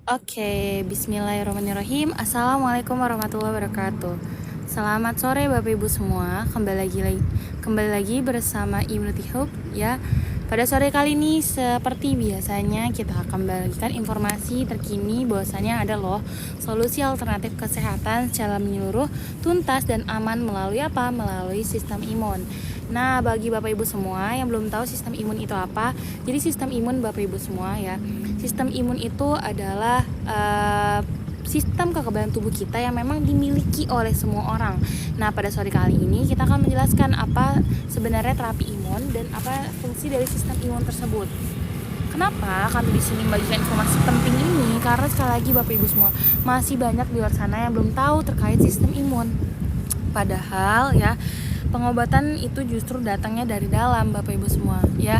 Oke, bismillahirrahmanirrahim. Assalamualaikum warahmatullahi wabarakatuh. Selamat sore Bapak Ibu semua. Kembali lagi bersama Ibnu Tihub ya. Pada sore kali ini seperti biasanya kita akan membagikan informasi terkini bahwasanya ada loh solusi alternatif kesehatan secara menyeluruh, tuntas dan aman melalui apa? Melalui sistem imun. Nah, bagi Bapak Ibu semua yang belum tahu sistem imun itu apa, jadi sistem imun Bapak Ibu semua ya. Sistem imun itu adalah sistem kekebalan tubuh kita yang memang dimiliki oleh semua orang. Nah, pada sore kali ini kita akan menjelaskan apa sebenarnya terapi imun dan apa fungsi dari sistem imun tersebut. Kenapa kami di sini membagikan informasi penting ini? Karena sekali lagi Bapak Ibu semua, masih banyak di luar sana yang belum tahu terkait sistem imun. Padahal ya, pengobatan itu justru datangnya dari dalam Bapak Ibu semua ya.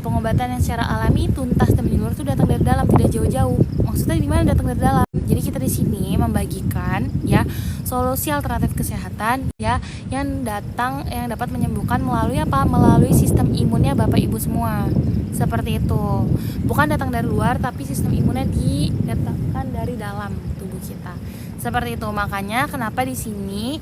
Pengobatan yang secara alami, tuntas dan menyeluruh itu datang dari dalam, tidak jauh-jauh. Maksudnya di mana datang dari dalam? Jadi kita di sini membagikan ya solusi alternatif kesehatan ya yang dapat menyembuhkan melalui apa? Melalui sistem imunnya Bapak Ibu semua. Seperti itu. Bukan datang dari luar, tapi sistem imunnya didatangkan dari dalam tubuh kita. Seperti itu, makanya kenapa di sini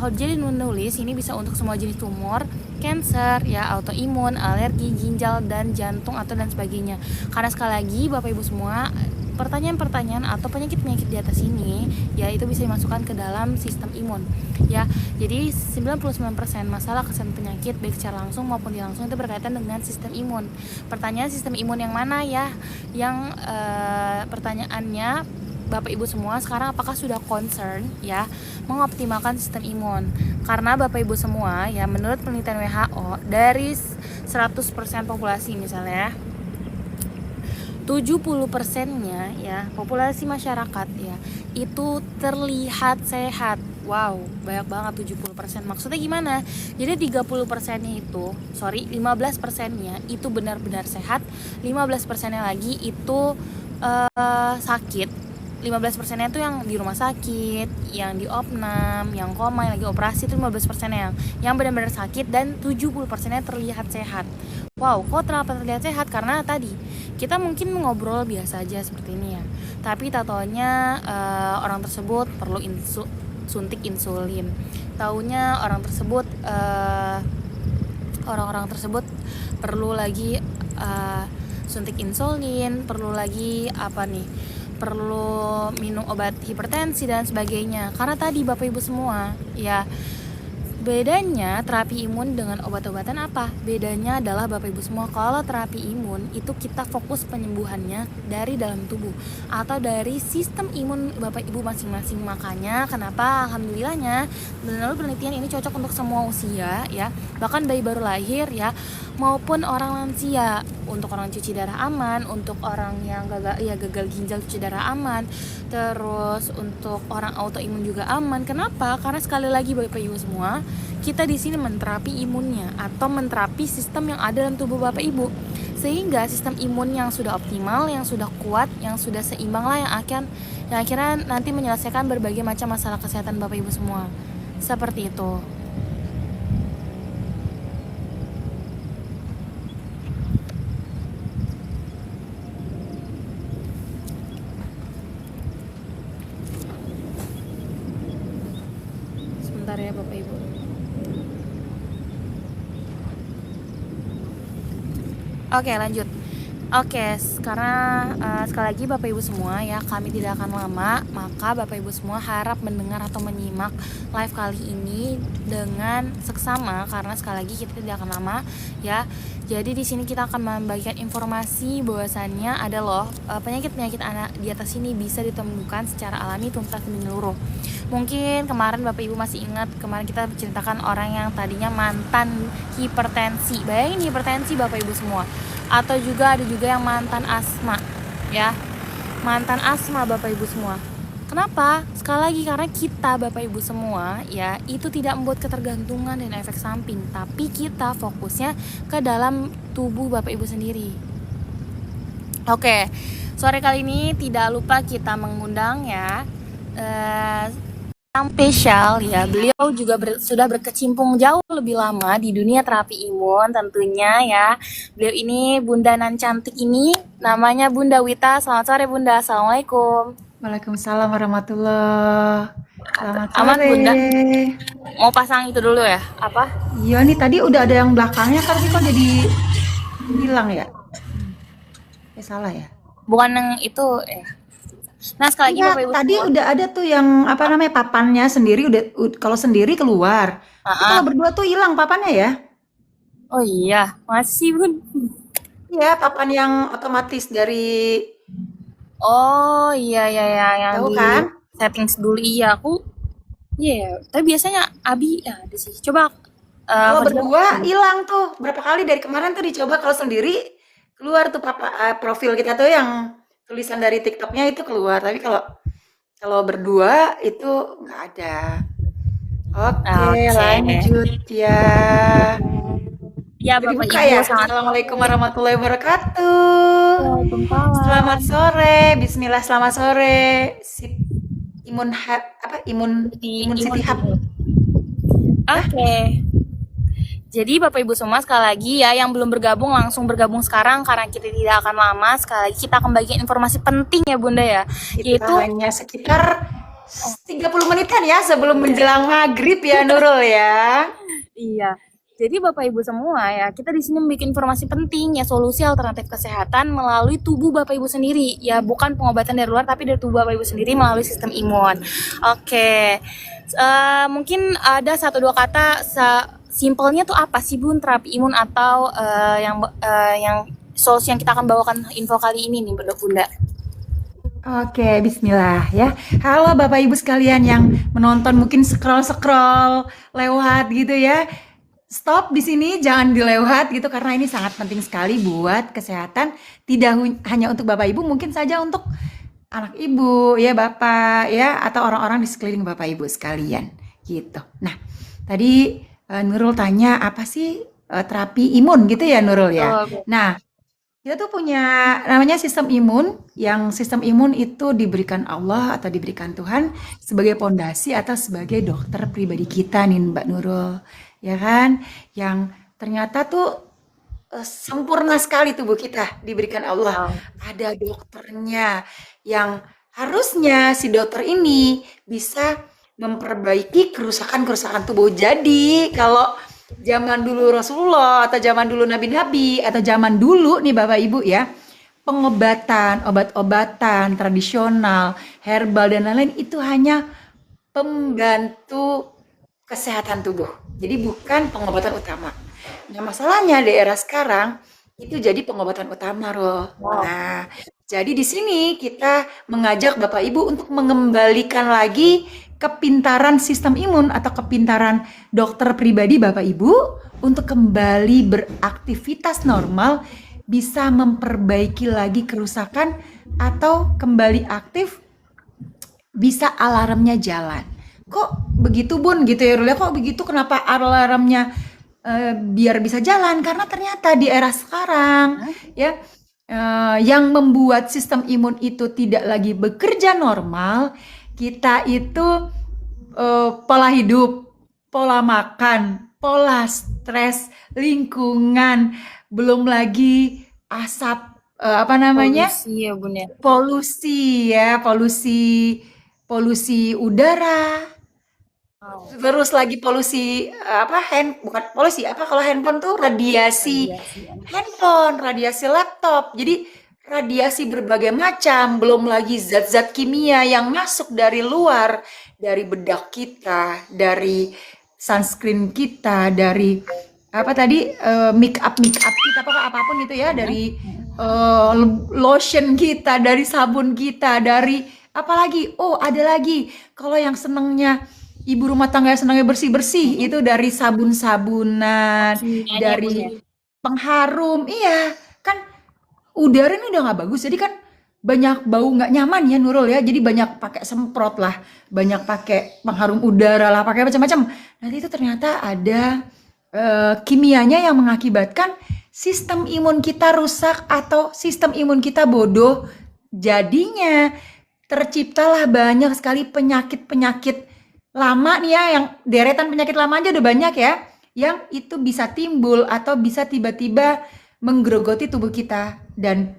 Hodgkin menulis ini bisa untuk semua jenis tumor, cancer, ya autoimun, alergi, ginjal dan jantung atau dan sebagainya. Karena sekali lagi Bapak Ibu semua, pertanyaan-pertanyaan atau penyakit-penyakit di atas ini ya itu bisa dimasukkan ke dalam sistem imun ya. Jadi 99% masalah kesehatan penyakit baik secara langsung maupun tidak langsung itu berkaitan dengan sistem imun. Pertanyaan sistem imun yang mana ya? Yang pertanyaannya Bapak Ibu semua sekarang apakah sudah concern ya mengoptimalkan sistem imun? Karena Bapak Ibu semua ya menurut penelitian WHO dari 100% populasi misalnya 70%-nya ya populasi masyarakat ya itu terlihat sehat. Wow, banyak banget 70%. Maksudnya gimana? Jadi 30%-nya itu, 15%-nya itu benar-benar sehat, 15%-nya lagi itu sakit. 15%-nya itu yang di rumah sakit, yang di opnam, yang koma, yang lagi operasi itu 15%-nya yang benar-benar sakit dan 70%-nya terlihat sehat. Wow, kok kenapa terlihat sehat? Karena tadi kita mungkin ngobrol biasa aja seperti ini ya. Tapi tatonya orang tersebut perlu suntik insulin. Taunya orang-orang tersebut perlu lagi suntik insulin, perlu lagi apa nih? Perlu minum obat hipertensi dan sebagainya. Karena tadi Bapak Ibu semua, ya bedanya terapi imun dengan obat-obatan apa? Bedanya adalah Bapak Ibu semua, kalau terapi imun itu kita fokus penyembuhannya dari dalam tubuh atau dari sistem imun Bapak Ibu masing-masing. Makanya kenapa alhamdulillahnya menurut penelitian ini cocok untuk semua usia ya, bahkan bayi baru lahir ya maupun orang lansia. Untuk orang cuci darah aman, untuk orang yang gagal ginjal cuci darah aman, terus untuk orang autoimun juga aman. Kenapa? Karena sekali lagi Bapak Ibu semua, kita di sini menterapi imunnya atau menterapi sistem yang ada dalam tubuh Bapak Ibu, sehingga sistem imun yang sudah optimal, yang sudah kuat, yang sudah seimbang lah yang akhirnya nanti menyelesaikan berbagai macam masalah kesehatan Bapak Ibu semua. Seperti itu. Sebentar ya Bapak Ibu. Oke, lanjut. Oke, karena sekali lagi Bapak Ibu semua ya, kami tidak akan lama, maka Bapak Ibu semua harap mendengar atau menyimak live kali ini dengan seksama karena sekali lagi kita tidak akan lama ya. Jadi di sini kita akan membagikan informasi bahwasannya ada loh penyakit-penyakit anak di atas ini bisa ditemukan secara alami, tuntas dan menyeluruh. Mungkin kemarin Bapak Ibu masih ingat, kemarin kita menceritakan orang yang tadinya mantan hipertensi. Bayangin hipertensi Bapak Ibu semua. Atau juga ada juga yang mantan asma ya. Mantan asma Bapak Ibu semua. Kenapa? Sekali lagi karena kita Bapak Ibu semua ya itu tidak membuat ketergantungan dan efek samping, tapi kita fokusnya ke dalam tubuh Bapak Ibu sendiri. Oke, sore kali ini tidak lupa kita mengundang ya Yang spesial ya, beliau juga sudah berkecimpung jauh lebih lama di dunia terapi imun tentunya ya. Beliau ini Bunda nan cantik ini namanya Bunda Wita. Selamat sore Bunda, Assalamualaikum. Waalaikumsalam warahmatullah. Selamat Aman sore. Bunda, mau pasang itu dulu ya, apa? Iya nih tadi udah ada yang belakangnya tapi kok jadi hilang ya? Salah ya? Bukan yang itu ya. Nah sekali lagi Enggak, Bapak Ibu tadi semua. udah ada tuh yang apa namanya papannya sendiri udah kalau sendiri keluar. Tapi kalau Ah, berdua tuh hilang papannya ya? oh iya, masih Bun. Iya, papan yang otomatis dari Oh iya iya ya, yang tahu di kan? settings dulu iya aku. Iya, tapi biasanya Abi ya ada sih. Coba Kalau kerja. berdua hilang tuh. Berapa kali dari kemarin tuh dicoba kalau sendiri keluar tuh profil kita tuh yang tulisan dari TikToknya itu keluar. Tapi kalau kalau berdua itu nggak ada. Oke, Oke. lanjut ya. Ya Udah Bapak dibuka Ibu ya? selamat Assalamualaikum sore. warahmatullahi wabarakatuh. Selamat Waalaikumsalam. sore, Bismillah, selamat sore. Sip, imun Di imun imun City Hub. imun. Oke. Jadi Bapak Ibu semua sekali lagi ya yang belum bergabung langsung bergabung sekarang karena kita tidak akan lama. Sekali lagi kita akan bagikan informasi penting ya Bunda ya. Kita Yaitu hanya sekitar 30 menitan ya sebelum menjelang maghrib ya Nurul ya. iya. Jadi Bapak Ibu semua ya, kita di sini membuat informasi penting ya solusi alternatif kesehatan melalui tubuh Bapak Ibu sendiri. Ya bukan pengobatan dari luar tapi dari tubuh Bapak Ibu sendiri melalui sistem imun. Oke. Mungkin ada satu dua kata simpelnya tuh apa sih Bun terapi imun atau yang solusi yang kita akan bawakan info kali ini nih Bunda. Oke, bismillah ya. Halo Bapak Ibu sekalian yang menonton mungkin scroll-scroll lewat gitu ya. Stop di sini, jangan dilewat gitu karena ini sangat penting sekali buat kesehatan tidak hanya untuk Bapak Ibu, mungkin saja untuk anak Ibu ya, Bapak ya atau orang-orang di sekeliling Bapak Ibu sekalian gitu. Nah, tadi Nurul tanya apa sih terapi imun gitu ya Nurul ya. Betul. Nah, kita tuh punya namanya sistem imun, yang sistem imun itu diberikan Allah atau diberikan Tuhan sebagai pondasi atau sebagai dokter pribadi kita nih Mbak Nurul, ya kan? Yang ternyata tuh sempurna sekali tubuh kita diberikan Allah. Wow. Ada dokternya yang harusnya si dokter ini bisa memperbaiki kerusakan-kerusakan tubuh. Jadi kalau zaman dulu Rasulullah atau zaman dulu nabi-nabi atau zaman dulu nih Bapak Ibu ya, pengobatan, obat-obatan tradisional, herbal dan lain-lain itu hanya pembantu kesehatan tubuh. Jadi bukan pengobatan utama. Nah, masalahnya di era sekarang itu jadi pengobatan utama, Roh. Wow. Nah, jadi di sini kita mengajak Bapak Ibu untuk mengembalikan lagi kepintaran sistem imun atau kepintaran dokter pribadi Bapak Ibu untuk kembali beraktivitas normal, bisa memperbaiki lagi kerusakan atau kembali aktif, bisa alarmnya jalan. Kok begitu Bun gitu ya Rul ya, kok begitu kenapa alarmnya biar bisa jalan? Karena ternyata di era sekarang ya yang membuat sistem imun itu tidak lagi bekerja normal, kita itu pola hidup, pola makan, pola stres, lingkungan, belum lagi asap apa namanya? Polusi ya Bun ya. Polusi ya, polusi udara, Wow. terus lagi polusi apa bukan polusi apa kalau handphone tuh radiasi Radiasi ya. handphone, radiasi laptop. Jadi radiasi berbagai macam, belum lagi zat-zat kimia yang masuk dari luar, dari bedak kita, dari sunscreen kita, dari apa tadi make up kita pokoknya apapun itu ya, dari eh, lotion kita, dari sabun kita, dari apalagi oh ada lagi kalau yang senengnya ibu rumah tangga yang senangnya bersih-bersih itu dari sabun-sabunan, Kimianya ya Bun ya. dari pengharum. Iya kan udara ini udah nggak bagus jadi kan banyak bau nggak nyaman ya Nurul ya, jadi banyak pakai semprot lah, banyak pakai pengharum udara lah, pakai macam-macam. Nanti itu ternyata ada kimianya yang mengakibatkan sistem imun kita rusak atau sistem imun kita bodoh. Jadinya terciptalah banyak sekali penyakit-penyakit lama nih ya, yang deretan penyakit lama aja udah banyak ya, yang itu bisa timbul atau bisa tiba-tiba menggerogoti tubuh kita dan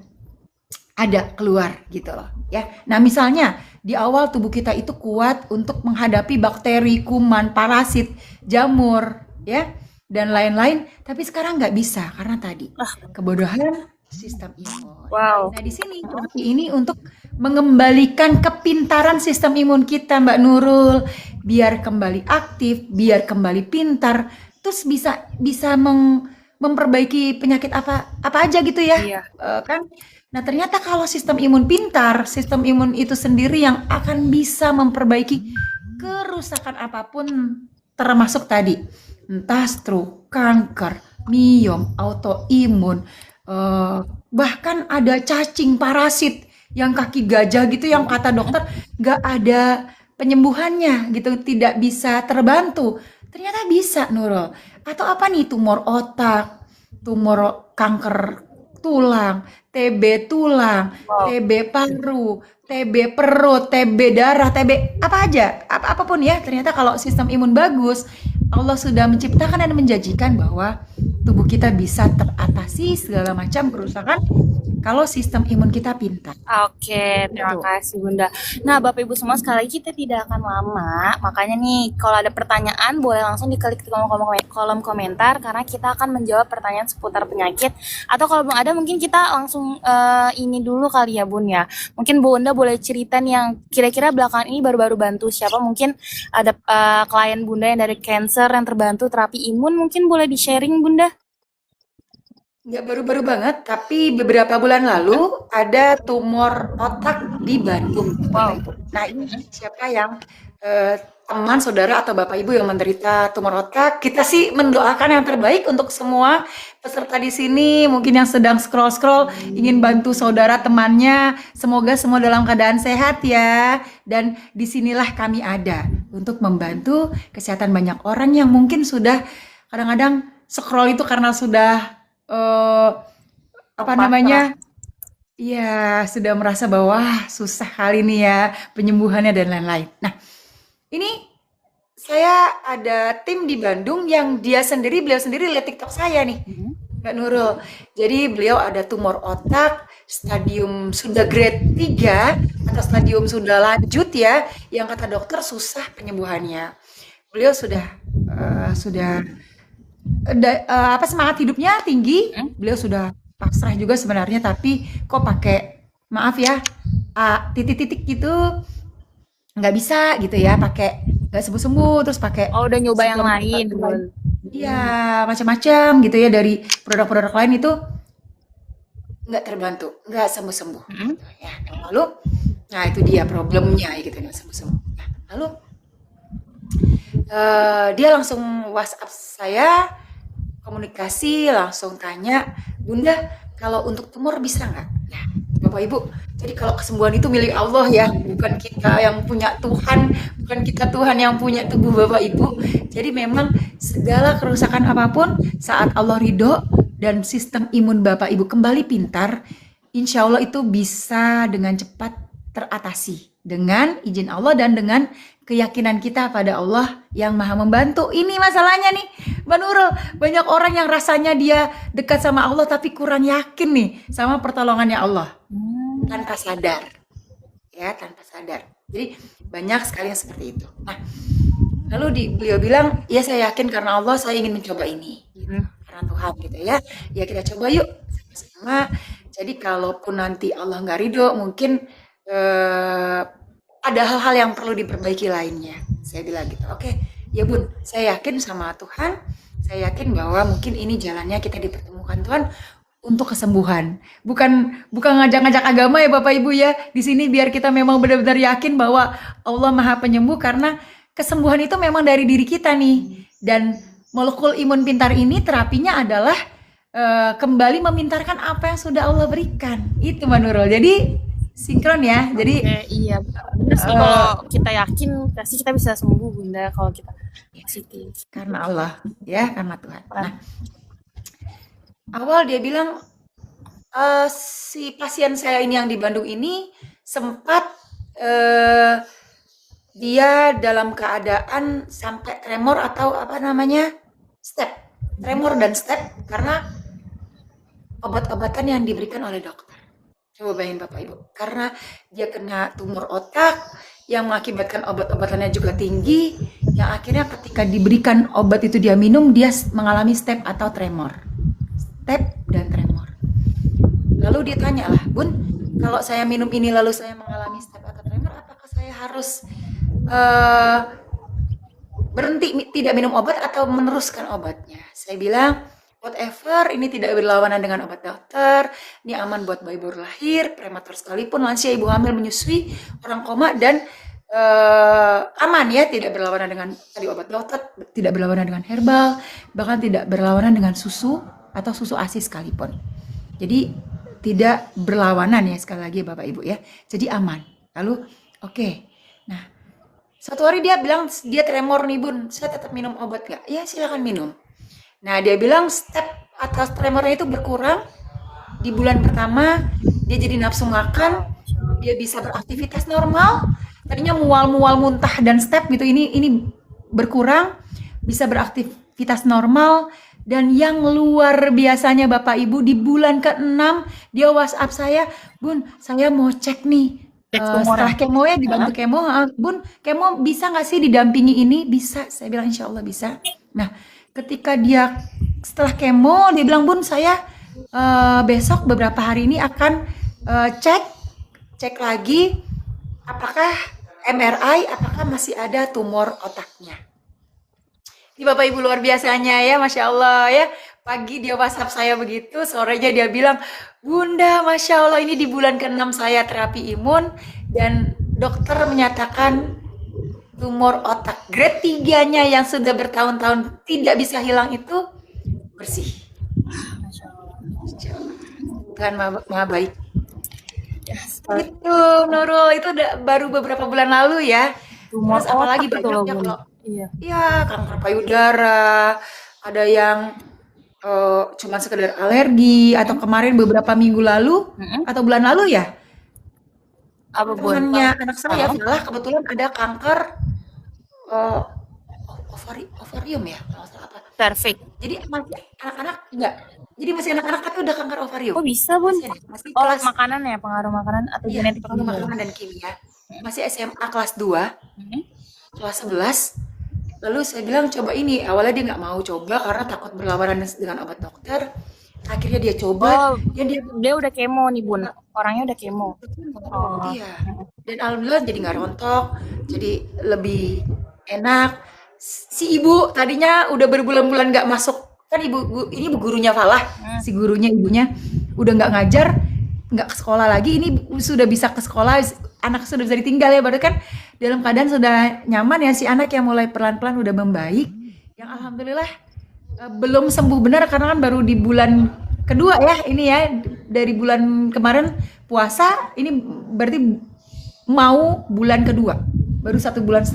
ada keluar gitu loh ya. Nah misalnya di awal tubuh kita itu kuat untuk menghadapi bakteri, kuman, parasit, jamur ya dan lain-lain, tapi sekarang nggak bisa karena tadi kebodohan sistem imun. Wow. Nah di sini terapi ini untuk mengembalikan kepintaran sistem imun kita Mbak Nurul, biar kembali aktif, biar kembali pintar, terus bisa bisa memperbaiki penyakit apa apa aja gitu ya. Iya. Kan. Nah, ternyata kalau sistem imun pintar, sistem imun itu sendiri yang akan bisa memperbaiki kerusakan apapun termasuk tadi. Entah stroke, kanker, miom, autoimun, bahkan ada cacing, parasit yang kaki gajah gitu yang kata dokter nggak ada penyembuhannya gitu, tidak bisa terbantu. Ternyata bisa, Nurul. Atau apa nih, tumor otak, tumor kanker tulang, TB tulang, Wow. TB paru, TB perut, TB darah, TB apa aja, apapun ya. Ternyata kalau sistem imun bagus, Allah sudah menciptakan dan menjanjikan bahwa tubuh kita bisa teratasi segala macam kerusakan kalau sistem imun kita pintar. Oke, terima Gitu. kasih Bunda. Nah, Bapak Ibu semua, sekali lagi kita tidak akan lama. Makanya nih, kalau ada pertanyaan boleh langsung diklik di kolom komentar karena kita akan menjawab pertanyaan seputar penyakit. Atau kalau belum ada mungkin kita langsung ini dulu kali ya Bun ya. Mungkin Bunda boleh cerita nih yang kira-kira belakangan ini baru-baru bantu siapa? Mungkin ada klien Bunda yang dari cancer yang terbantu terapi imun, mungkin boleh di-sharing Bunda? Nggak baru-baru banget, tapi beberapa bulan lalu ada tumor otak di Bandung, Bapak Ibu. Nah ini siapa yang teman, saudara, atau Bapak Ibu yang menderita tumor otak, kita sih mendoakan yang terbaik untuk semua peserta di sini, mungkin yang sedang scroll-scroll, ingin bantu saudara temannya, semoga semua dalam keadaan sehat ya. Dan disinilah kami ada untuk membantu kesehatan banyak orang yang mungkin sudah kadang-kadang scroll itu karena sudah apa namanya? Iya, sudah merasa bahwa wah, susah kali nih ya penyembuhannya dan lain-lain. Nah, ini saya ada tim di Bandung yang beliau sendiri lihat TikTok saya nih, Mbak Nurul. Jadi beliau ada tumor otak, stadium sudah grade 3 atau stadium sudah lanjut ya, yang kata dokter susah penyembuhannya. Beliau sudah apa semangat hidupnya tinggi, beliau sudah pasrah juga sebenarnya, tapi kok pakai maaf ya titik-titik gitu nggak bisa gitu ya, pakai nggak sembuh-sembuh, terus pakai Oh, udah nyoba yang suplemen lain Bun. iya macam-macam gitu ya dari produk-produk lain itu nggak terbantu, nggak sembuh-sembuh gitu ya. Lalu nah itu dia problemnya gitu, nggak sembuh-sembuh. Nah, lalu dia langsung WhatsApp saya, komunikasi, langsung tanya, Bunda, kalau untuk tumor bisa nggak? Nah, Bapak Ibu, jadi kalau kesembuhan itu milik Allah ya, bukan kita yang punya Tuhan, bukan kita Tuhan yang punya tubuh Bapak Ibu. Jadi memang segala kerusakan apapun, saat Allah ridho dan sistem imun Bapak Ibu kembali pintar, insya Allah itu bisa dengan cepat teratasi dengan izin Allah dan dengan keyakinan kita pada Allah yang maha membantu. Ini masalahnya nih Mbak Nurul, banyak orang yang rasanya dia dekat sama Allah tapi kurang yakin nih sama pertolongannya Allah tanpa sadar ya, tanpa sadar. Jadi banyak sekali yang seperti itu. Nah, lalu beliau bilang, ya saya yakin karena Allah saya ingin mencoba ini karena Tuhan gitu ya. Ya kita coba yuk sama-sama. Jadi kalaupun nanti Allah nggak ridho, mungkin ada hal-hal yang perlu diperbaiki lainnya. Saya bilang gitu. Oke, ya Bun, saya yakin sama Tuhan. Saya yakin bahwa mungkin ini jalannya kita dipertemukan Tuhan untuk kesembuhan. Bukan ngajak-ngajak agama ya Bapak Ibu ya. Di sini biar kita memang benar-benar yakin bahwa Allah Maha Penyembuh karena kesembuhan itu memang dari diri kita nih. Dan molekul imun pintar ini terapinya adalah kembali memintarkan apa yang sudah Allah berikan. Itu Mbak Nurul. Jadi sinkron ya. Jadi Iya, benar sih kalau kita yakin pasti kita bisa sembuh Bunda kalau kita positif. karena Allah ya, karena Tuhan. Nah, awal dia bilang si pasien saya ini yang di Bandung ini sempat dia dalam keadaan sampai tremor atau apa namanya, step, tremor dan step karena obat-obatan yang diberikan oleh dokter. Coba bayangin Bapak Ibu, karena dia kena tumor otak yang mengakibatkan obat-obatannya juga tinggi, yang akhirnya ketika diberikan obat itu dia minum, dia mengalami step atau tremor. Step dan tremor. Lalu dia tanya lah, Bun, kalau saya minum ini lalu saya mengalami step atau tremor, apakah saya harus berhenti tidak minum obat atau meneruskan obatnya? Saya bilang, whatever, ini tidak berlawanan dengan obat dokter, ini aman buat bayi baru lahir, prematur sekalipun, lansia, ibu hamil, menyusui, orang koma, dan aman ya, tidak berlawanan dengan tadi obat dokter, tidak berlawanan dengan herbal, bahkan tidak berlawanan dengan susu atau susu ASI sekalipun. Jadi tidak berlawanan ya, sekali lagi Bapak Ibu ya. Jadi aman. Lalu oke. Nah, suatu hari dia bilang dia tremor nih Bun, saya tetap minum obat nggak? Ya silakan minum. Nah dia bilang step atas tremornya itu berkurang. Di bulan pertama dia jadi nafsu makan, dia bisa beraktivitas normal. Tadinya mual-mual muntah dan step gitu, ini berkurang, bisa beraktivitas normal. Dan yang luar biasanya Bapak Ibu, di bulan ke-6 dia WhatsApp saya, Bun saya mau cek nih. Setelah kemo ya, dibantu kemo, Bun kemo bisa nggak sih didampingi ini? Bisa, saya bilang insya Allah bisa. Nah ketika dia setelah kemo dia bilang, Bun saya besok beberapa hari ini akan cek lagi apakah MRI, apakah masih ada tumor otaknya. Ini Bapak Ibu luar biasanya ya, Masya Allah ya. Pagi dia WhatsApp saya begitu, sorenya dia bilang, Bunda Masya Allah ini di bulan ke-6 saya terapi imun dan dokter menyatakan tumor otak grade 3-nya yang sudah bertahun-tahun tidak bisa hilang itu bersih. Masya Allah. Tuhan maha baik. Itu Nurul, itu udah baru beberapa bulan lalu ya. Tumor Terus apalagi otak itu banyak loh, ya Bun. kalau Iya. kanker payudara, ada yang cuma sekedar alergi, atau kemarin beberapa minggu lalu atau bulan lalu ya, Apa Bun? temannya anak saya malah kebetulan ada kanker ovarium ya, kalau nggak salah apa. Perfect. Jadi masih anak-anak enggak. Jadi masih anak-anak tapi udah kanker ovarium. Oh bisa Bun? Masih Oh kelas makanan ya, pengaruh makanan atau iya, genetik pengaruh juga? makanan dan kimia. Masih SMA kelas 2, kelas 11. Lalu saya bilang coba ini, awalnya dia nggak mau coba karena takut berlawanan dengan obat dokter. Akhirnya dia coba, Oh, dia udah kemo nih Bun. Orangnya udah kemo. Oh. iya. Dan alhamdulillah jadi nggak rontok, jadi lebih enak. Si ibu tadinya udah berbulan-bulan nggak masuk, kan ini gurunya Falah, si gurunya ibunya udah nggak ngajar, nggak ke sekolah lagi, ini sudah bisa ke sekolah, anak sudah bisa ditinggal ya, berarti kan dalam keadaan sudah nyaman ya, si anak yang mulai pelan-pelan udah membaik, yang alhamdulillah belum sembuh benar karena kan baru di bulan kedua ya ini ya, dari bulan kemarin puasa, ini berarti mau bulan kedua, baru 1,5 bulan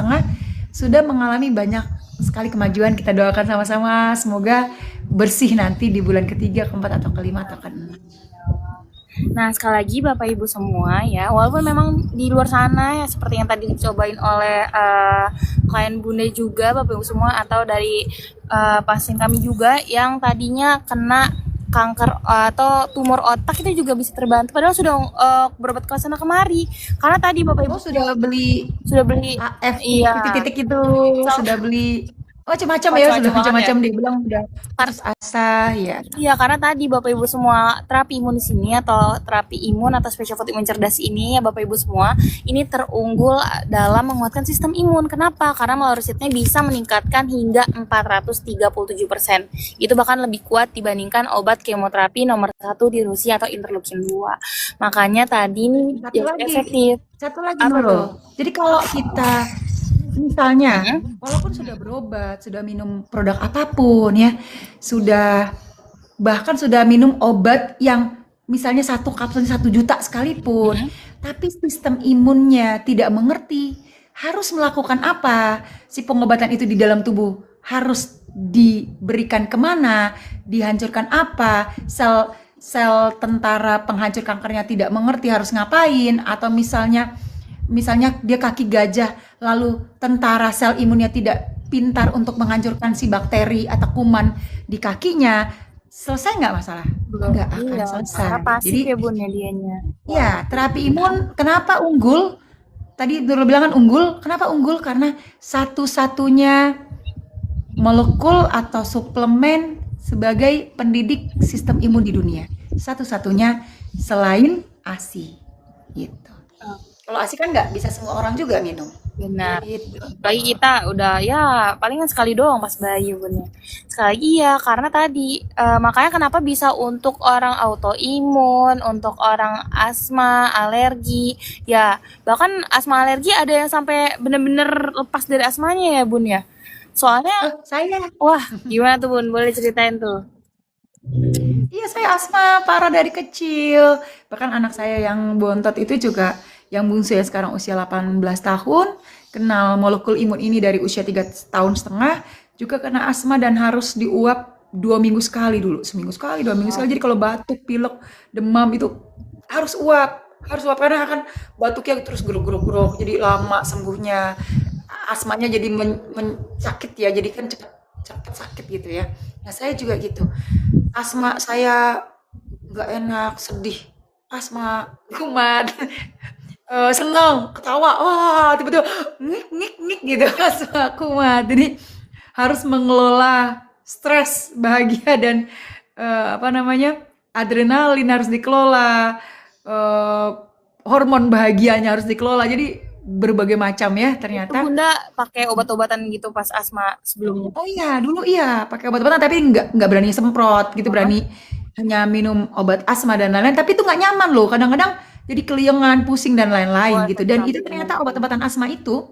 sudah mengalami banyak sekali kemajuan. Kita doakan sama-sama semoga bersih nanti di bulan ketiga, keempat atau kelima atau keenam. Nah sekali lagi Bapak Ibu semua ya, walaupun memang di luar sana ya seperti yang tadi dicobain oleh klien Bunda juga Bapak Ibu semua, atau dari pasien kami juga yang tadinya kena kanker atau tumor otak itu juga bisa terbantu, padahal sudah berobat ke sana kemari, karena tadi Bapak Ibu sudah beli AF iya titik-titik itu, sudah beli macam-macam ya, sudah macam-macam dia bilang udah harus asa ya. Iya, karena tadi Bapak Ibu semua terapi imun di sini atau terapi imun atau special food imun cerdas ini ya Bapak Ibu semua, ini terunggul dalam menguatkan sistem imun. Kenapa? Karena melalui bisa meningkatkan hingga 437%. Itu bahkan lebih kuat dibandingkan obat kemoterapi nomor 1 di Rusia atau interleukin 2. Makanya tadi ini efektif. Satu lagi Nurul. Jadi kalau kita misalnya, walaupun sudah berobat, sudah minum produk apapun ya, bahkan sudah minum obat yang misalnya 1 kapsul 1 juta sekalipun, tapi sistem imunnya tidak mengerti, harus melakukan apa? Si pengobatan itu di dalam tubuh harus diberikan kemana, dihancurkan apa, sel tentara penghancur kankernya tidak mengerti harus ngapain, atau misalnya misalnya dia kaki gajah, lalu tentara sel imunnya tidak pintar untuk menghancurkan si bakteri atau kuman di kakinya, selesai nggak masalah? Belum. Nggak akan Iya, selesai. karena pasif Jadi, ya bun ya dianya. ya terapi imun kenapa unggul? Tadi dulu bilang kan unggul, kenapa unggul? Karena satu-satunya molekul atau suplemen sebagai pendidik sistem imun di dunia. Satu-satunya selain ASI. Gitu. Kalau ASI kan nggak bisa semua orang juga minum. Benar. Gitu. Bayi kita udah ya palingan sekali doang pas bayi bun ya. Sekali lagi ya karena tadi makanya kenapa bisa untuk orang autoimun, untuk orang asma, alergi, ya bahkan asma alergi ada yang sampai bener-bener lepas dari asmanya ya bun ya. Soalnya Saya, wah gimana tuh bun, boleh ceritain tuh. iya saya asma parah dari kecil. Bahkan anak saya yang bontot itu juga, yang bungsu ya sekarang usia 18 tahun, kenal molekul imun ini dari usia 3,5 tahun, juga kena asma dan harus diuap 2 minggu sekali dulu. Seminggu sekali, 2 minggu sekali. Jadi kalau batuk, pilek, demam itu harus uap. Harus uap karena akan batuknya terus geruk-geruk-geruk. Jadi lama sembuhnya. Asmanya jadi sakit ya. Jadi kan cepet sakit gitu ya. Nah saya juga gitu. Asma saya nggak enak, sedih. Asma, kumat. Seneng, ketawa, wah tiba-tiba ngik ngik ngik gitu. Asma kumat. Jadi harus mengelola stres, bahagia dan apa namanya, adrenalin harus dikelola, eh, hormon bahagianya harus dikelola. Jadi berbagai macam ya Itu ternyata. bunda pakai obat-obatan gitu pas asma sebelumnya. Oh iya, dulu iya pakai obat-obatan tapi nggak berani semprot gitu, berani hanya minum obat asma dan lain-lain. Tapi itu nggak nyaman loh. Kadang-kadang jadi keliengan, pusing dan lain-lain Wah, gitu. Dan itu ternyata obat-obatan asma itu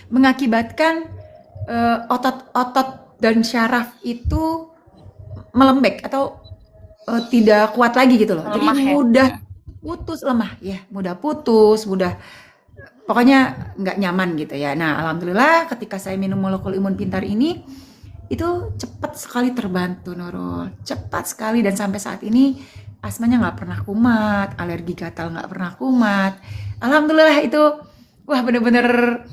mengakibatkan otot-otot dan syaraf itu melembek atau tidak kuat lagi gitu loh. Jadi Lemah ya. mudah putus, lemah ya, mudah putus, mudah pokoknya nggak nyaman gitu ya. Nah, alhamdulillah ketika saya minum molekul imun pintar ini itu cepat sekali terbantu Nurul, cepat sekali dan sampai saat ini asmanya nggak pernah kumat, alergi gatal nggak pernah kumat. Alhamdulillah itu, wah bener-bener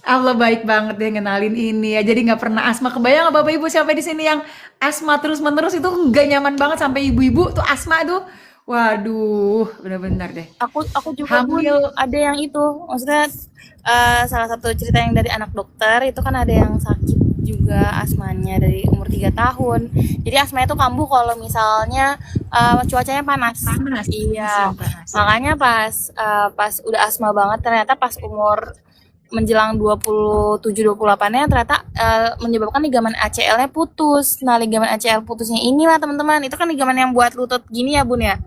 Allah baik banget deh ngenalin ini ya. Jadi nggak pernah asma. Kebayang nggak Bapak Ibu siapa di sini yang asma terus-menerus itu nggak nyaman banget sampai ibu-ibu tuh asma tuh. Waduh, bener-bener deh. Aku juga bun Hamil. ada yang itu, maksudnya salah satu cerita yang dari anak dokter itu kan ada yang sakit juga asmanya dari umur 3 tahun. Jadi asmanya itu kambuh kalau misalnya cuacanya panas. Panas. Iya. Panas. Makanya pas udah asma banget ternyata pas umur menjelang 27-28-nya ternyata menyebabkan ligamen ACL-nya putus. Nah, ligamen ACL putusnya inilah teman-teman. Itu kan ligamen yang buat lutut gini ya, Bun ya.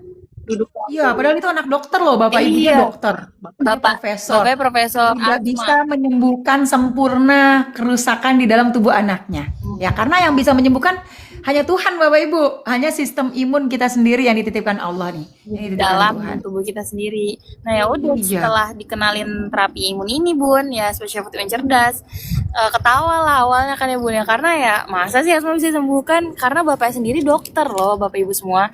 Duduk. Iya, padahal itu anak dokter loh, Bapak Ibunya Iya. dokter. Profesor. Bapaknya profesor Tidak asma. bisa menyembuhkan sempurna kerusakan di dalam tubuh anaknya. Ya, karena yang bisa menyembuhkan hanya Tuhan, Bapak Ibu. Hanya sistem imun kita sendiri yang dititipkan Allah nih. Yang dititipkan Dalam Tuhan. tubuh kita sendiri. Nah ya udah Iya. setelah dikenalin terapi imun ini Bun ya Special Vitamin Cerdas, ketawa lah awalnya kan ya Bun ya, karena ya masa sih asma bisa disembuhkan, karena bapaknya sendiri dokter loh Bapak Ibu semua.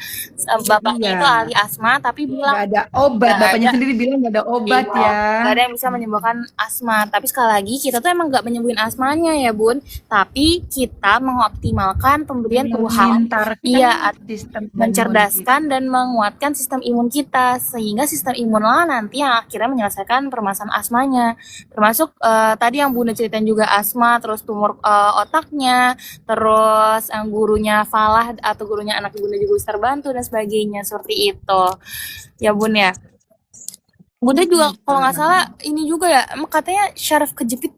Bapaknya Iya. itu ahli asma tapi bilang Nggak ada obat, nggak bapaknya ada. sendiri bilang nggak ada obat Iya, ya. nggak ada yang bisa menyembuhkan asma. Tapi sekali lagi kita tuh emang nggak menyembuhin asmanya ya Bun, tapi kita mengoptimalkan pemberian Tuhan. Memintarkan Iya, sistem imun mencerdaskan dan menguatkan sistem imun kita sehingga sistem imunlah nanti yang akhirnya menyelesaikan permasalahan asmanya, termasuk tadi yang Bunda ceritain juga asma, terus tumor otaknya, terus yang gurunya Falah atau gurunya anak Bunda juga bisa terbantu dan sebagainya seperti itu ya Bun ya. Bunda juga kalau nggak salah ini juga ya katanya syaraf kejepit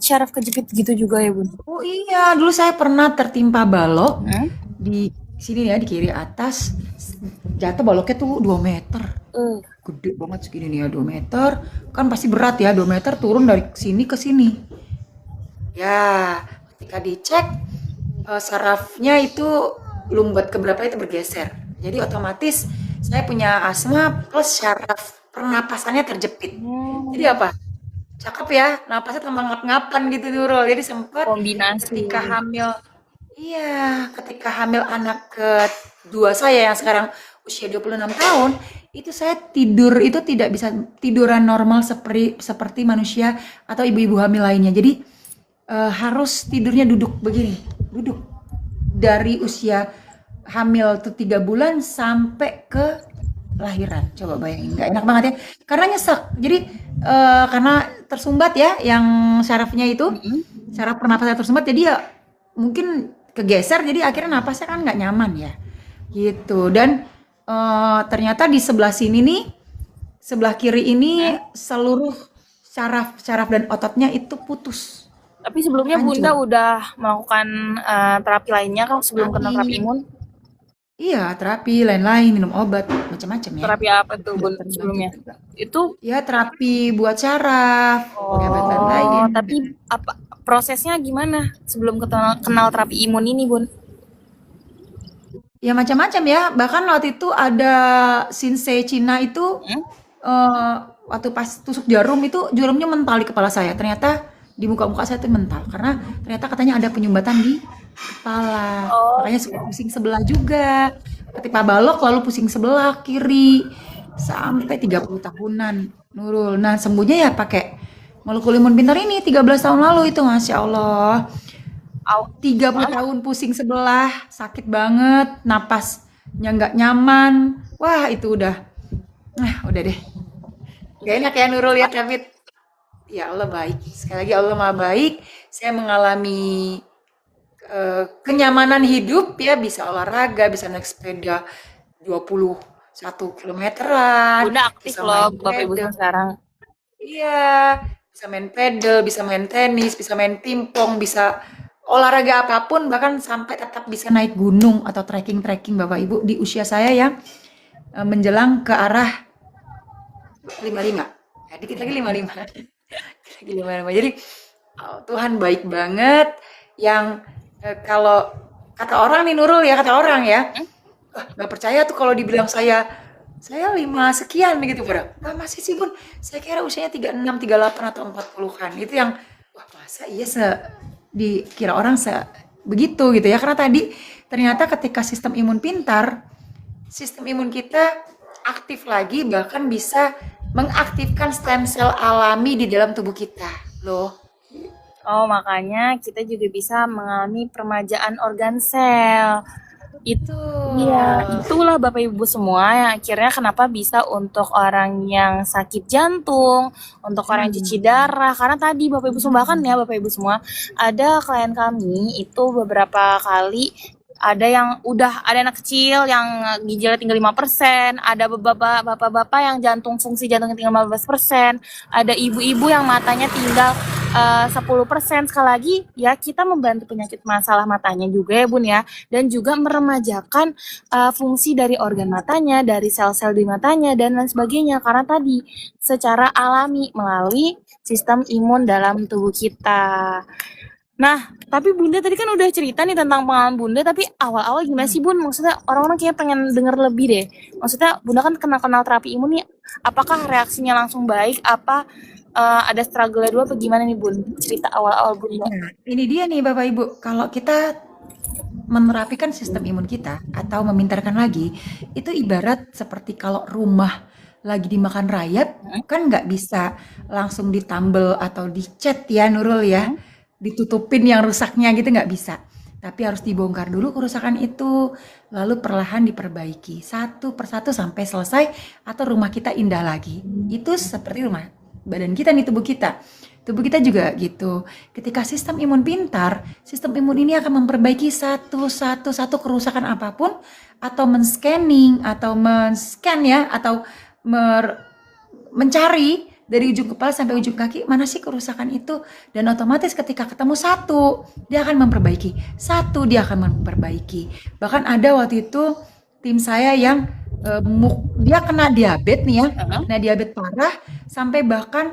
gitu juga ya Bun. Oh iya, dulu saya pernah tertimpa balok di sini ya, di kiri atas. Jatuh baloknya tuh 2 meter. Gede banget segini nih ya, 2 meter. Kan pasti berat ya, 2 meter turun dari sini ke sini. Ya, ketika dicek sarafnya itu lumbat keberapa itu bergeser. Jadi otomatis saya punya asma plus syaraf pernapasannya terjepit. Jadi apa? Cakep ya, napasnya tambah ngap-ngapan gitu Nurul. Jadi sempat Kombinasi. ketika hamil, iya, ketika hamil anak kedua saya yang sekarang usia 26 tahun, itu saya tidur itu tidak bisa tiduran normal seperti manusia atau ibu-ibu hamil lainnya. Jadi harus tidurnya duduk begini, duduk dari usia hamil tuh 3 bulan sampai ke lahiran. Coba bayangin, nggak enak banget ya. Karena nyesek. Jadi karena tersumbat ya, yang syarafnya itu, syaraf pernapasan tersumbat, jadi ya mungkin kegeser, jadi akhirnya napasnya kan nggak nyaman ya, gitu. Dan ternyata di sebelah sini nih, sebelah kiri ini seluruh syaraf dan ototnya itu putus, Tapi sebelumnya Bunda hancur. udah melakukan terapi lainnya kan sebelum kena terapi Terapi, imun? iya terapi lain-lain, minum obat macam-macam ya. Terapi apa tuh Bun Dokter bilang sebelumnya? gitu. Itu Ya terapi buat syaraf, pengobatan lain. tapi apa prosesnya gimana sebelum kenal terapi imun ini, Bun? Ya macam-macam ya. Bahkan waktu itu ada Shinsei Cina itu Hmm? eh, waktu pas tusuk jarum itu jarumnya mental di kepala saya. Ternyata di muka-muka saya tuh mental karena ternyata katanya ada penyumbatan di kepala. Oh, Makanya suka pusing sebelah juga. Ketika balok lalu pusing sebelah kiri sampai 30 tahunan Nurul. Nah, sembuhnya ya pakai molekul imun pintar ini 13 tahun lalu itu Masya Allah. aw, 30 tahun pusing sebelah, sakit banget, napasnya nggak nyaman. Wah, itu udah deh. Gak enak ya Nurul ya, David. Ya Allah baik. Sekali lagi Allah Maha baik. Saya mengalami kenyamanan hidup ya, bisa olahraga, bisa naik sepeda 21 kilometeran, Bunda aktif bisa loh main Bapak Ibu pedal. sekarang. Iya, bisa main pedal, bisa main tenis, bisa main pingpong, bisa olahraga apapun, bahkan sampai tetap bisa naik gunung atau trekking-trekking Bapak Ibu di usia saya yang menjelang ke arah 55. Ya, dikit lagi 55. Lagi 55. Jadi Tuhan baik banget yang kalau kata orang nih Nurul ya, kata orang ya, nggak percaya tuh kalau dibilang saya 5 sekian begitu pada. Wah masih sih Bun, saya kira usianya 36, 38 atau 40-an. Itu yang wah masa iya dikira orang begitu gitu ya. Karena tadi ternyata ketika sistem imun pintar, sistem imun kita aktif lagi bahkan bisa mengaktifkan stem cell alami di dalam tubuh kita. Loh, Oh, makanya kita juga bisa mengalami permajaan organ sel. Itu iya, betul. itulah Bapak Ibu semua yang akhirnya kenapa bisa untuk orang yang sakit jantung, untuk orang yang cuci Hmm. darah. Karena tadi Bapak Ibu semua bahkan ya Bapak Ibu semua, ada klien kami itu beberapa kali ada yang udah ada anak kecil yang ginjalnya tinggal 5%, ada bapak-bapak yang fungsi jantungnya tinggal 15%, ada ibu-ibu yang matanya tinggal 10%. Sekali lagi ya kita membantu penyakit masalah matanya juga ya Bun ya, dan juga meremajakan fungsi dari organ matanya, dari sel-sel di matanya dan lain sebagainya karena tadi secara alami melalui sistem imun dalam tubuh kita. Nah, tapi Bunda tadi kan udah cerita nih tentang pengalaman Bunda, tapi awal-awal gimana sih Bun? Maksudnya orang-orang kayak pengen denger lebih deh. Maksudnya Bunda kan kenal-kenal terapi imun nih, apakah reaksinya langsung baik? Apa ada struggle dulu apa gimana nih Bun? Cerita awal-awal Bunda. Nah, ini dia nih Bapak Ibu, kalau kita menerapikan sistem imun kita atau memintarkan lagi, itu ibarat seperti kalau rumah lagi dimakan rayap, kan nggak bisa langsung ditambel atau dicat ya Nurul ya, ditutupin yang rusaknya gitu nggak bisa. Tapi harus dibongkar dulu kerusakan itu, lalu perlahan diperbaiki satu persatu sampai selesai atau rumah kita indah lagi. Itu seperti rumah badan kita nih, tubuh kita. Tubuh kita juga gitu. Ketika sistem imun pintar, sistem imun ini akan memperbaiki satu kerusakan apapun atau men-scanning atau men-scan ya atau mencari dari ujung kepala sampai ujung kaki mana sih kerusakan itu, dan otomatis ketika ketemu satu dia akan memperbaiki, satu dia akan memperbaiki. Bahkan ada waktu itu tim saya yang dia kena diabetes nih ya, kena diabetes parah sampai bahkan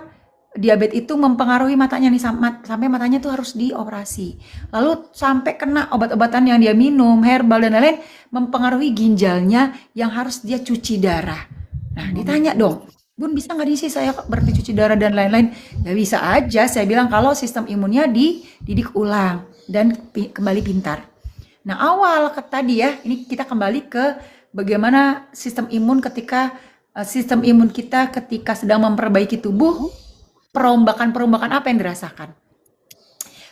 diabetes itu mempengaruhi matanya nih sampai matanya tuh harus dioperasi. Lalu sampai kena obat-obatan yang dia minum, herbal dan lain-lain mempengaruhi ginjalnya yang harus dia cuci darah. Nah, ditanya dong, Bun bisa nggak sih saya berhenti cuci darah dan lain-lain? Ya bisa aja, saya bilang kalau sistem imunnya dididik ulang dan kembali pintar. Nah awal tadi ya, ini kita kembali ke bagaimana sistem imun ketika sistem imun kita ketika sedang memperbaiki tubuh, perombakan-perombakan apa yang dirasakan?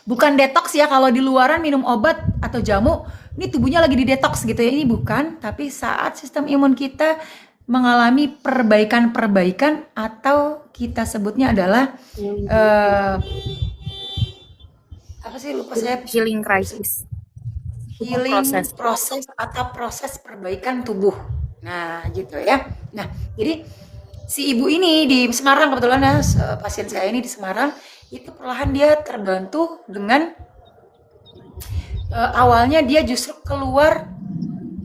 Bukan detox ya, kalau di luaran minum obat atau jamu, ini tubuhnya lagi di detox gitu ya, ini bukan. Tapi saat sistem imun kita mengalami perbaikan-perbaikan atau kita sebutnya adalah apa sih, lupa saya, Healing crisis. healing Proses. proses atau proses perbaikan tubuh. Nah, gitu ya. Nah, jadi si ibu ini di Semarang, kebetulan ya, pasien saya ini di Semarang, itu perlahan dia terbantu dengan awalnya dia justru keluar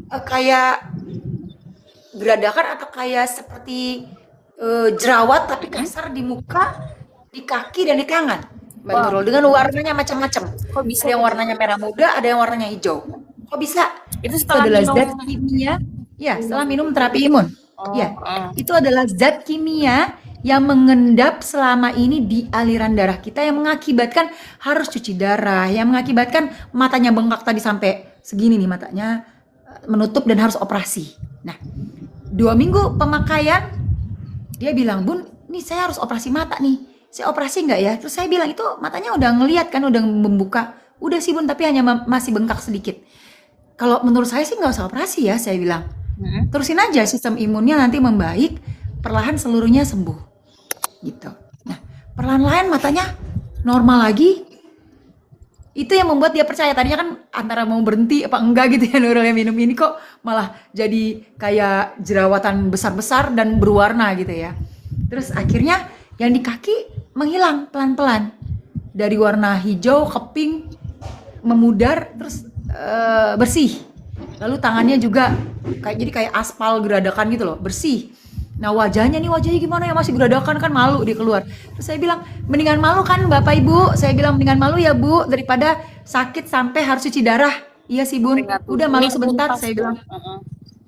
kayak geradakan atau kayak seperti jerawat tapi kasar di muka, di kaki dan di tangan. Mbak Wow. Nurul, dengan warnanya macam-macam. Kok bisa Ada yang gitu? warnanya merah muda, ada yang warnanya hijau. Kok bisa? Itu Itu setelah adalah minum. zat kimia. Ya, setelah minum terapi imun. Oh, Ya, itu adalah zat kimia yang mengendap selama ini di aliran darah kita yang mengakibatkan harus cuci darah, yang mengakibatkan matanya bengkak tadi sampai segini nih matanya, menutup dan harus operasi. Nah, 2 minggu pemakaian, dia bilang, "Bun, nih saya harus operasi mata nih. Saya operasi nggak ya?" Terus saya bilang, "Itu matanya udah ngelihat kan, udah membuka." "Udah sih Bun, tapi hanya masih bengkak sedikit." "Kalau menurut saya sih nggak usah operasi ya," saya bilang. "Terusin aja, sistem imunnya nanti membaik, perlahan seluruhnya sembuh." Gitu. Nah, perlahan-lahan matanya normal lagi. Itu yang membuat dia percaya. Tadinya kan antara mau berhenti apa enggak gitu ya, Nurul, yang minum ini kok malah jadi kayak jerawatan besar-besar dan berwarna gitu ya. Terus akhirnya yang di kaki menghilang pelan-pelan. Dari warna hijau ke pink, memudar, terus bersih. Lalu tangannya juga jadi kayak aspal geradakan gitu loh, bersih. Nah, wajahnya gimana ya, masih geradakan kan, malu dia keluar. Terus saya bilang, "Mendingan malu kan Bapak Ibu?" Saya bilang, "Mendingan malu ya Bu, daripada sakit sampai harus cuci darah." "Iya sih Bun, udah malu sebentar," saya bilang.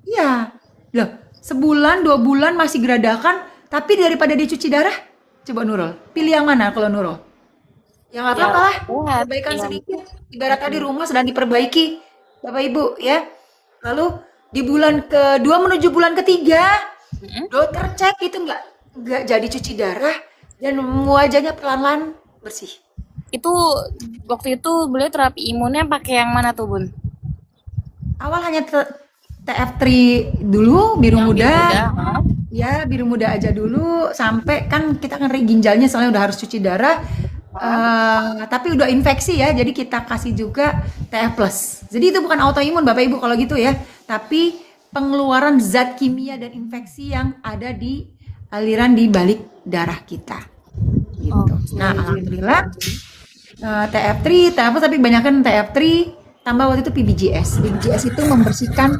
"Iya." Loh, sebulan 2 bulan masih geradakan, tapi daripada dia cuci darah, coba Nurul, pilih yang mana kalau Nurul? Ya nggak apa-apa lah, perbaikan sedikit. Ibarat tadi rumah sedang diperbaiki, Bapak Ibu ya. Lalu di bulan kedua menuju bulan ketiga, dokter cek itu nggak jadi cuci darah dan wajahnya pelan-pelan bersih. Itu waktu itu beliau terapi imunnya pakai yang mana tuh, Bun? Awal hanya TF3 dulu, biru muda. Hah? Ya, biru muda aja dulu, sampai kan kita kan ginjalnya soalnya udah harus cuci darah. Tapi udah infeksi ya, jadi kita kasih juga TF+. Jadi itu bukan autoimun Bapak Ibu kalau gitu ya, tapi pengeluaran zat kimia dan infeksi yang ada di aliran di balik darah kita. Gitu. Nah, alhamdulillah TF3, tapi banyakkan TF3 tambah waktu itu PBGS. PBGS itu membersihkan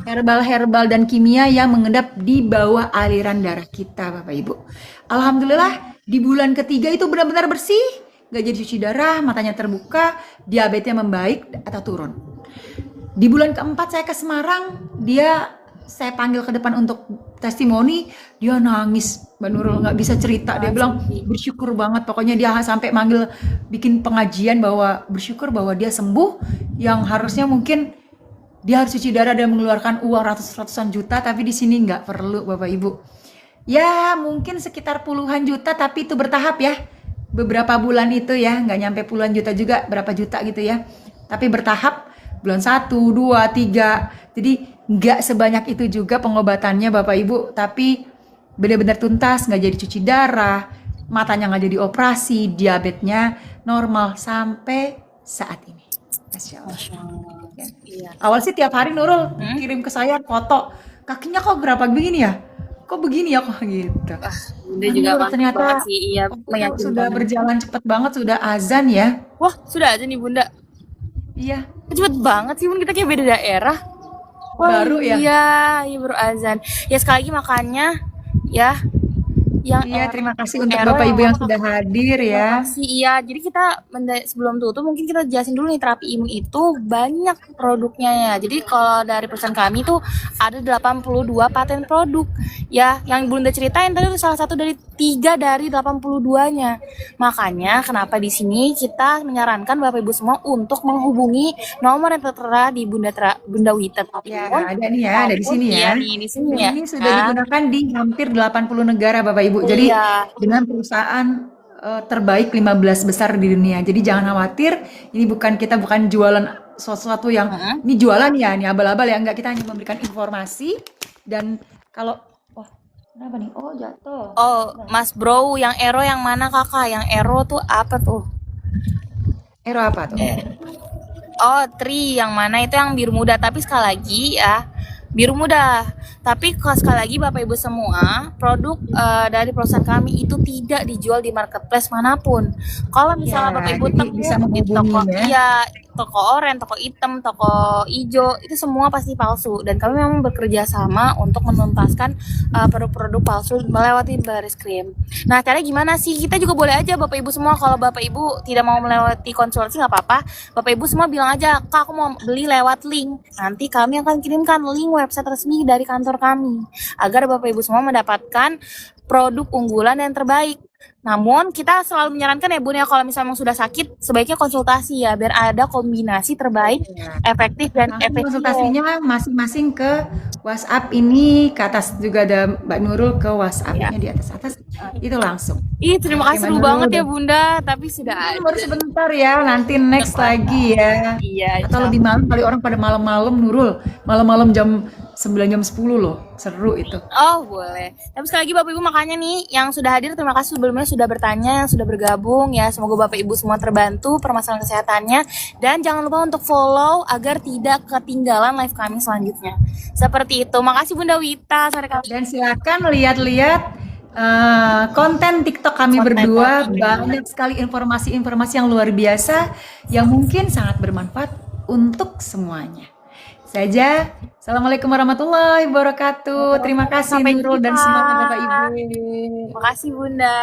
herbal dan kimia yang mengendap di bawah aliran darah kita, Bapak Ibu. Alhamdulillah di bulan ketiga itu benar-benar bersih, nggak jadi cuci darah, matanya terbuka, diabetesnya membaik atau turun. Di bulan keempat saya ke Semarang, saya panggil ke depan untuk testimoni, dia nangis, Mbak Nurul, nggak bisa cerita. Dia bilang bersyukur banget, pokoknya dia sampai manggil bikin pengajian bahwa bersyukur bahwa dia sembuh, yang harusnya mungkin dia harus cuci darah dan mengeluarkan uang ratusan juta, tapi di sini nggak perlu Bapak Ibu. Ya mungkin sekitar puluhan juta, tapi itu bertahap ya. Beberapa bulan itu ya, nggak nyampe puluhan juta juga, berapa juta gitu ya. Tapi bertahap, bulan 1, 2, 3. Jadi nggak sebanyak itu juga pengobatannya Bapak Ibu, tapi benar-benar tuntas, nggak jadi cuci darah, matanya nggak jadi operasi, diabetesnya normal sampai saat ini. Masya Allah. Iya. Awal sih tiap hari Nurul kirim ke saya foto, kakinya kok berapa begini ya? Kok begini ya kok gitu. Bunda juga Nurul, ternyata sih, iya, meyakinkan. sudah berjalan cepat banget, sudah azan ya. Wah, sudah aja nih Bunda. Iya. Cepet banget sih Bun, kita kayak beda daerah. Baru ya? Iya, baru azan. Ya sekali lagi makannya ya. Iya, terima kasih untuk Bapak Ibu yang sudah hadir ya. Makasih, iya. Jadi kita sebelum tutup mungkin kita jelasin dulu nih, terapi imun itu banyak produknya ya. Jadi kalau dari perusahaan kami tuh ada 82 paten produk. Ya, yang Bunda ceritain tadi itu salah satu dari 3 dari 82-nya. Makanya kenapa di sini kita menyarankan Bapak Ibu semua untuk menghubungi nomor yang tertera di Bunda Wita Ya, Imun. ada nih ya, ada di sini ya. Iya nih di sini ya. Ini sudah digunakan di hampir 80 negara Bapak Ibu. Jadi Iya. dengan perusahaan terbaik 15 besar di dunia. Jadi jangan khawatir, ini kita bukan jualan sesuatu yang ini jualan ya, ini abal-abal ya, enggak, kita hanya memberikan informasi. Dan kalau kenapa nih? Oh, jatuh. Oh, Mas Bro, yang Ero yang mana Kakak? Yang Ero tuh apa tuh? Ero apa tuh? Oh, Tri yang mana itu yang biru muda. Tapi sekali lagi ya, biru muda. Tapi sekali lagi Bapak Ibu semua, produk dari perusahaan kami itu tidak dijual di marketplace manapun. Kalau misalnya Ya, Bapak Ibu jadi temu bisa di toko, menghubungi ya. iya, toko oranye, toko hitam, toko hijau, itu semua pasti palsu. Dan kami memang bekerja sama untuk menuntaskan produk-produk palsu melewati baris krim. Nah, caranya gimana sih? Kita juga boleh aja Bapak Ibu semua, kalau Bapak Ibu tidak mau melewati konsultasi nggak apa-apa. Bapak Ibu semua bilang aja, Kak, aku mau beli lewat link. Nanti kami akan kirimkan link website resmi dari kantor kami, agar Bapak Ibu semua mendapatkan produk unggulan yang terbaik. Namun kita selalu menyarankan ya Bun ya, kalau misalnya sudah sakit sebaiknya konsultasi ya, biar ada kombinasi terbaik, efektif dan Langsung efisien. konsultasinya masing-masing ke WhatsApp ini, ke atas juga ada Mbak Nurul ke WhatsApp-nya di atas itu langsung. Ih, terima Oke, kasih Mbak seru Nurul banget ya udah. Bunda, tapi sudah Baru ada. sebentar ya, nanti next lagi ya. Iya, Atau lebih malam, kali orang pada malam-malam Nurul. Malam-malam jam 9 jam 10 loh. Seru itu. Oh boleh. Tapi sekali lagi Bapak Ibu, makanya nih yang sudah hadir terima kasih sebelumnya sudah bertanya, yang sudah bergabung ya. Semoga Bapak Ibu semua terbantu permasalahan kesehatannya. Dan jangan lupa untuk follow agar tidak ketinggalan live kami selanjutnya. Seperti itu. Makasih Bunda Wita. Sore kali. Dan silakan lihat-lihat konten TikTok kami berdua. Banyak sekali informasi-informasi yang luar biasa yang mungkin sangat bermanfaat untuk semuanya. Saja, Assalamualaikum warahmatullahi wabarakatuh. Terima kasih Sampai Nurul dan jumpa. semua Bapak Ibu. Makasih Bunda.